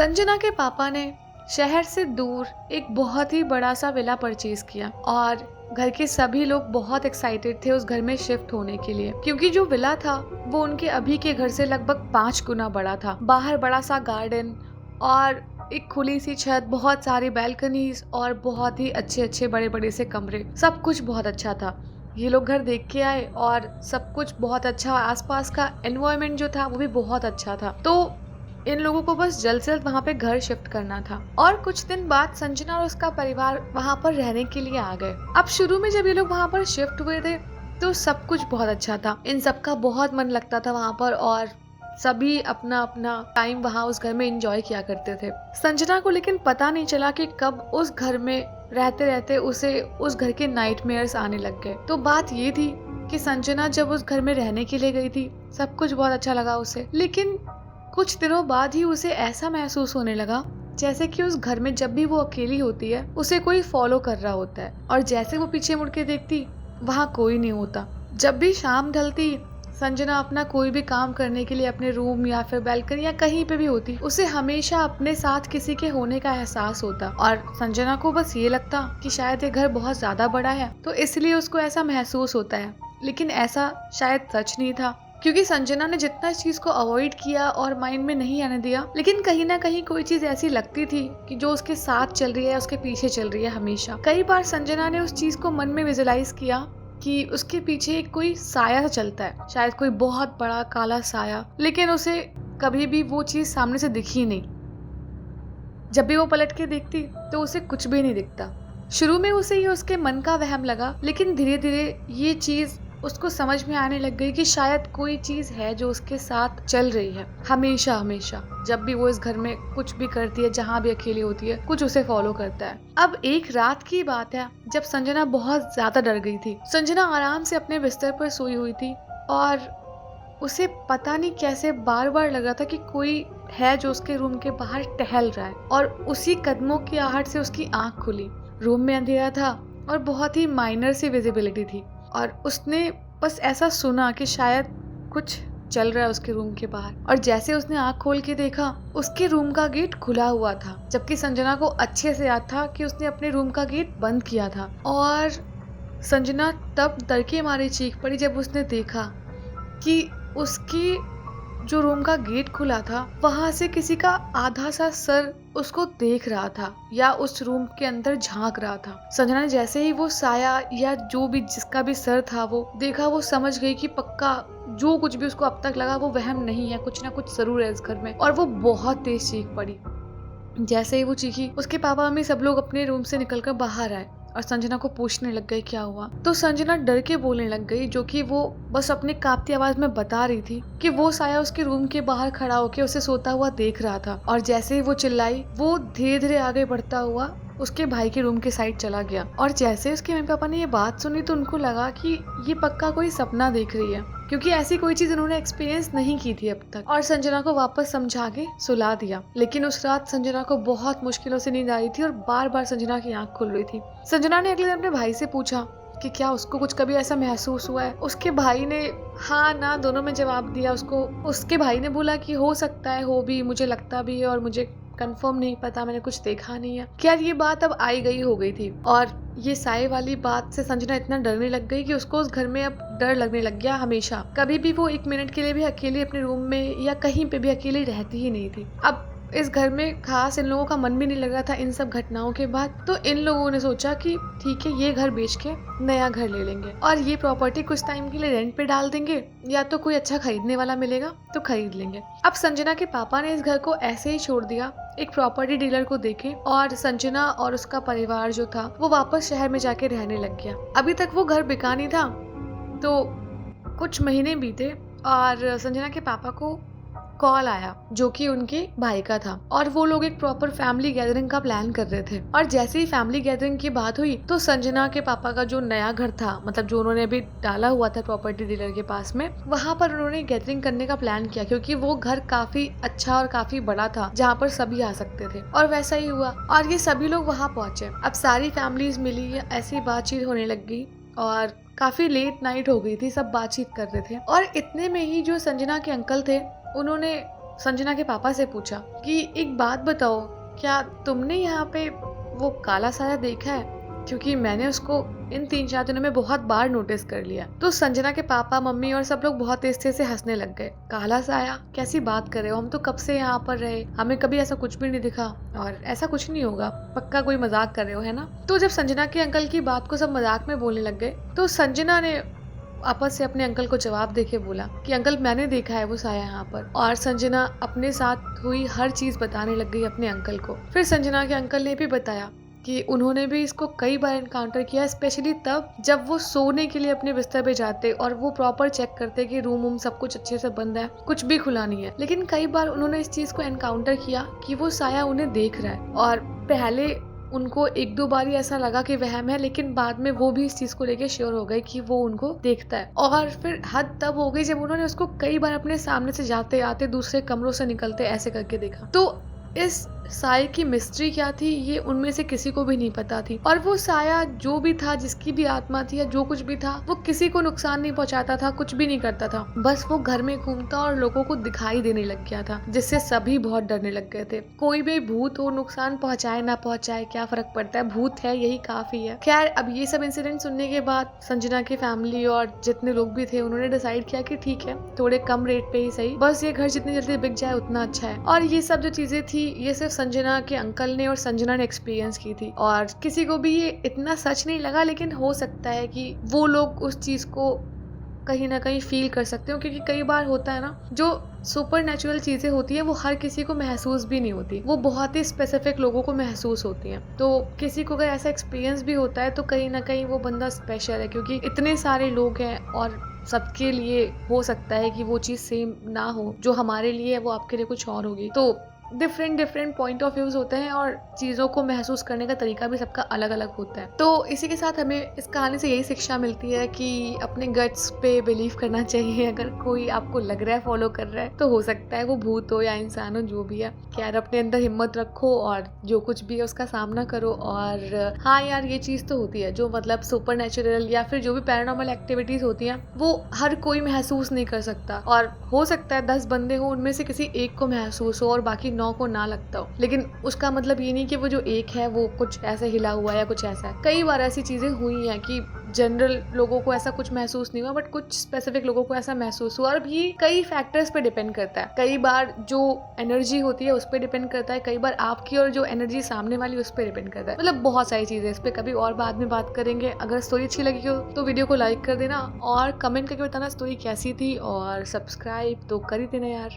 संजना के पापा ने शहर से दूर एक बहुत ही बड़ा सा विला परचेज किया और घर के सभी लोग बहुत एक्साइटेड थे उस घर में शिफ्ट होने के लिए, क्योंकि जो विला था वो उनके अभी के घर से लगभग 5 गुना बड़ा था। बाहर बड़ा सा गार्डन और एक खुली सी छत, बहुत सारी बैल्कनीज और बहुत ही अच्छे अच्छे बड़े बड़े से कमरे, सब कुछ बहुत अच्छा था। ये लोग घर देख के आए और सब कुछ बहुत अच्छा, आसपास का एनवायरनमेंट जो था वो भी बहुत अच्छा था। तो इन लोगों को बस जल्द से जल्द वहाँ पे घर शिफ्ट करना था और कुछ दिन बाद संजना और उसका परिवार वहाँ पर रहने के लिए आ गए। अब शुरू में जब ये लोग वहाँ पर शिफ्ट हुए थे तो सब कुछ बहुत अच्छा था, इन सबका बहुत मन लगता था वहाँ पर और सभी अपना अपना टाइम वहाँ उस घर में एंजॉय किया करते थे। संजना को लेकिन पता नहीं चला कि कब उस घर में रहते रहते उसे उस घर के नाइटमेयर्स आने लग गए। तो बात ये थी कि संजना जब उस घर में रहने के लिए गई थी, सब कुछ बहुत अच्छा लगा उसे, लेकिन कुछ दिनों बाद ही उसे ऐसा महसूस होने लगा जैसे कि उस घर में जब भी वो अकेली होती है उसे कोई फॉलो कर रहा होता है, और जैसे वो पीछे मुड़ के देखती वहाँ कोई नहीं होता। जब भी शाम ढलती, संजना अपना कोई भी काम करने के लिए अपने रूम या फिर बैल्कनी या कहीं पे भी होती, उसे हमेशा अपने साथ किसी के होने का एहसास होता और संजना को बस ये लगता कि शायद ये घर बहुत ज्यादा बड़ा है तो इसलिए उसको ऐसा महसूस होता है। लेकिन ऐसा शायद सच नहीं था, क्योंकि संजना ने जितना इस चीज को अवॉइड किया और माइंड में नहीं आने दिया, लेकिन कहीं ना कहीं कोई चीज ऐसी लगती थी कि जो उसके साथ चल रही है, उसके पीछे चल रही है हमेशा। कई बार संजना ने उस चीज को मन में विजुलाइज किया कि उसके पीछे एक कोई साया चलता है, शायद कोई बहुत बड़ा काला साया, लेकिन उसे कभी भी वो चीज सामने से दिखी नहीं। जब भी वो पलट के देखती तो उसे कुछ भी नहीं दिखता। शुरू में उसे ये उसके मन का वहम लगा, लेकिन धीरे धीरे ये चीज उसको समझ में आने लग गई कि शायद कोई चीज है जो उसके साथ चल रही है हमेशा हमेशा। जब भी वो इस घर में कुछ भी करती है, जहाँ भी अकेली होती है, कुछ उसे फॉलो करता है। अब एक रात की बात है जब संजना बहुत ज्यादा डर गई थी। संजना आराम से अपने बिस्तर पर सोई हुई थी और उसे पता नहीं कैसे बार बार लग रहा था कि कोई है जो उसके रूम के बाहर टहल रहा है, और उसी कदमों की आहट से उसकी आंख खुली। रूम में अंधेरा था और बहुत ही माइनर सी विजिबिलिटी थी, और उसने बस ऐसा सुना कि शायद कुछ चल रहा है उसके रूम के बाहर। और जैसे उसने आंख खोल के देखा, उसके रूम का गेट खुला हुआ था, जबकि संजना को अच्छे से याद था कि उसने अपने रूम का गेट बंद किया था। और संजना तब डर के मारे चीख पड़ी जब उसने देखा कि उसकी जो रूम का गेट खुला था वहां से किसी का आधा सा सर उसको देख रहा था या उस रूम के अंदर झांक रहा था। संजना ने जैसे ही वो साया या जो भी जिसका भी सर था वो देखा, वो समझ गई कि पक्का जो कुछ भी उसको अब तक लगा वो वहम नहीं है, कुछ ना कुछ जरूर है इस घर में। और वो बहुत तेज चीख पड़ी। जैसे ही वो चीखी, उसके पापा मम्मी सब लोग अपने रूम से निकलकर बाहर आए और संजना को पूछने लग गए क्या हुआ। तो संजना डर के बोलने लग गई, जो कि वो बस अपनी कांपती आवाज में बता रही थी कि वो साया उसके रूम के बाहर खड़ा होकर उसे सोता हुआ देख रहा था। और जैसे ही वो चिल्लाई, वो धीरे धीरे आगे बढ़ता हुआ उसके भाई के रूम के साइड चला गया। और जैसे उसके मम्मी पापा ने ये बात सुनी तो उनको लगा कि ये पक्का कोई सपना देख रही है, क्योंकि ऐसी कोई चीज उन्होंने एक्सपीरियंस नहीं की थी अब तक। और संजना को वापस समझा के सुला दिया। लेकिन उस रात संजना को बहुत मुश्किलों से नींद आई थी और बार बार संजना की आंख खुल रही थी। संजना ने अगले दिन अपने भाई से पूछा कि क्या उसको कुछ कभी ऐसा महसूस हुआ है। उसके भाई ने हाँ ना दोनों में जवाब दिया उसको। उसके भाई ने बोला कि हो सकता है, हो भी, मुझे लगता भी है और मुझे कंफर्म नहीं पता, मैंने कुछ देखा नहीं है। क्या ये बात अब आई गई हो गई थी, और ये साए वाली बात से संजना इतना डरने लग गई कि उसको उस घर में अब डर लगने लग गया हमेशा। कभी भी वो 1 मिनट के लिए भी अकेले अपने रूम में या कहीं पे भी अकेली रहती ही नहीं थी। अब इस घर में खास इन लोगों का मन भी नहीं लग रहा था इन सब घटनाओं के बाद। तो इन लोगों ने सोचा कि ठीक है, ये घर बेच के नया घर ले लेंगे और ये प्रॉपर्टी कुछ टाइम के लिए रेंट पे डाल देंगे, या तो कोई अच्छा खरीदने वाला मिलेगा तो खरीद लेंगे। अब संजना के पापा ने इस घर को ऐसे ही छोड़ दिया एक प्रॉपर्टी डीलर को देके, और संजना और उसका परिवार जो था वो वापस शहर में जाके रहने लग गया। अभी तक वो घर बिका नहीं था। तो कुछ महीने बीते और संजना के पापा को कॉल आया जो कि उनके भाई का था, और वो लोग एक प्रॉपर फैमिली गैदरिंग का प्लान कर रहे थे। और जैसे ही फैमिली गैदरिंग की बात हुई तो संजना के पापा का जो नया घर था, मतलब जो उन्होंने अभी डाला हुआ था प्रॉपर्टी डीलर के पास में, वहां पर उन्होंने गैदरिंग करने का प्लान किया, क्योंकि वो घर काफी अच्छा और काफी बड़ा था जहाँ पर सभी आ सकते थे। और वैसा ही हुआ और ये सभी लोग वहाँ पहुंचे। अब सारी फैमिलीज मिली, ऐसी बातचीत होने लग गई और काफी लेट नाइट हो गई थी, सब बातचीत कर रहे थे। और इतने में ही जो संजना के अंकल थे उन्होंने संजना के पापा से पूछा कि एक बात बताओ, क्या तुमने यहाँ पे वो काला साया देखा है? क्योंकि मैंने उसको इन 3-4 दिनों में बहुत बार नोटिस कर लिया। तो संजना के पापा, मम्मी और सब लोग बहुत तेज से हंसने लग गए। काला साया? कैसी बात कर रहे हो? हम तो कब से यहाँ पर रहे, हमें कभी ऐसा कुछ भी नहीं दिखा और ऐसा कुछ नहीं होगा, पक्का कोई मजाक कर रहे हो, है ना? तो जब संजना के अंकल की बात को सब मजाक में बोलने लग गए तो संजना ने आपस से अपने अंकल को जवाब देके बोला कि अंकल मैंने देखा है वो साया यहाँ पर। और संजना अपने साथ हुई हर चीज बताने लग गई अपने अंकल को। फिर संजना के अंकल ने भी बताया कि उन्होंने भी इसको कई बार एनकाउंटर किया, स्पेशली तब जब वो सोने के लिए अपने बिस्तर पे जाते और वो प्रॉपर चेक करते कि रूम वूम सब कुछ अच्छे से बंद है, कुछ भी खुला नहीं है। लेकिन कई बार उन्होंने इस चीज को एनकाउंटर किया कि वो साया उन्हें देख रहा है। और पहले उनको 1-2 बार ही ऐसा लगा कि वहम है, लेकिन बाद में वो भी इस चीज को लेके श्योर हो गए कि वो उनको देखता है। और फिर हद तब हो गई जब उन्होंने उसको कई बार अपने सामने से जाते आते, दूसरे कमरों से निकलते ऐसे करके देखा। तो इस साये की मिस्ट्री क्या थी ये उनमें से किसी को भी नहीं पता थी। और वो साया जो भी था, जिसकी भी आत्मा थी या जो कुछ भी था, वो किसी को नुकसान नहीं पहुंचाता था, कुछ भी नहीं करता था। बस वो घर में घूमता और लोगों को दिखाई देने लग गया था, जिससे सभी बहुत डरने लग गए थे। कोई भी भूत हो, नुकसान पहुंचाए ना पहुंचाए क्या फर्क पड़ता है, भूत है यही काफी है। खैर, अब ये सब इंसिडेंट सुनने के बाद संजना की फैमिली और जितने लोग भी थे उन्होंने डिसाइड किया कि ठीक है, थोड़े कम रेट पे ही सही, बस ये घर जितनी जल्दी बिक जाए उतना अच्छा है। और ये सब जो चीजें थी ये सिर्फ संजना के अंकल ने और संजना ने एक्सपीरियंस की थी और किसी को भी ये इतना सच नहीं लगा। लेकिन हो सकता है कि वो लोग उस चीज को कहीं ना कहीं फील कर सकते हो, क्योंकि कई बार होता है ना, जो सुपर नेचुरल चीजें होती है वो हर किसी को महसूस भी नहीं होती, वो बहुत ही स्पेसिफिक लोगों को महसूस होती हैं। तो किसी को अगर ऐसा एक्सपीरियंस भी होता है तो कहीं ना कहीं वो बंदा स्पेशल है, क्योंकि इतने सारे लोग हैं और सबके लिए हो सकता है कि वो चीज सेम ना हो, जो हमारे लिए है वो आपके लिए कुछ और होगी। तो डिफरेंट पॉइंट ऑफ व्यूज होते हैं और चीज़ों को महसूस करने का तरीका भी सबका अलग अलग होता है। तो इसी के साथ हमें इस कहानी से यही शिक्षा मिलती है कि अपने गट्स पे बिलीव करना चाहिए। अगर कोई आपको लग रहा है फॉलो कर रहा है तो हो सकता है वो भूत हो या इंसान हो, जो भी है। यार अपने अंदर हिम्मत रखो और जो कुछ भी है उसका सामना करो। और हाँ यार, ये चीज़ तो होती है, जो मतलब सुपर नेचुरल या फिर जो भी पैरानॉर्मल एक्टिविटीज होती हैं वो हर कोई महसूस नहीं कर सकता। और हो सकता है 10 बंदे हो उनमें से किसी एक को महसूस हो और बाकी 9 को ना लगता हो, लेकिन उसका मतलब ये नहीं कि वो जो एक है वो कुछ ऐसे हिला हुआ है या कुछ ऐसा है। कई बार ऐसी चीजें हुई हैं कि जनरल लोगों को ऐसा कुछ महसूस नहीं हुआ, बट कुछ स्पेसिफिक लोगों को ऐसा महसूस हुआ। और ये कई फैक्टर्स पे डिपेंड करता है। कई बार जो एनर्जी होती है उस पर डिपेंड करता है, कई बार आपकी और जो एनर्जी सामने वाली उस पर डिपेंड करता है। मतलब बहुत सारी चीजें, इस पे कभी और बाद में बात करेंगे। अगर स्टोरी अच्छी लगी हो तो वीडियो को लाइक कर देना और कमेंट करके बताना स्टोरी कैसी थी, और सब्सक्राइब तो कर ही देना यार।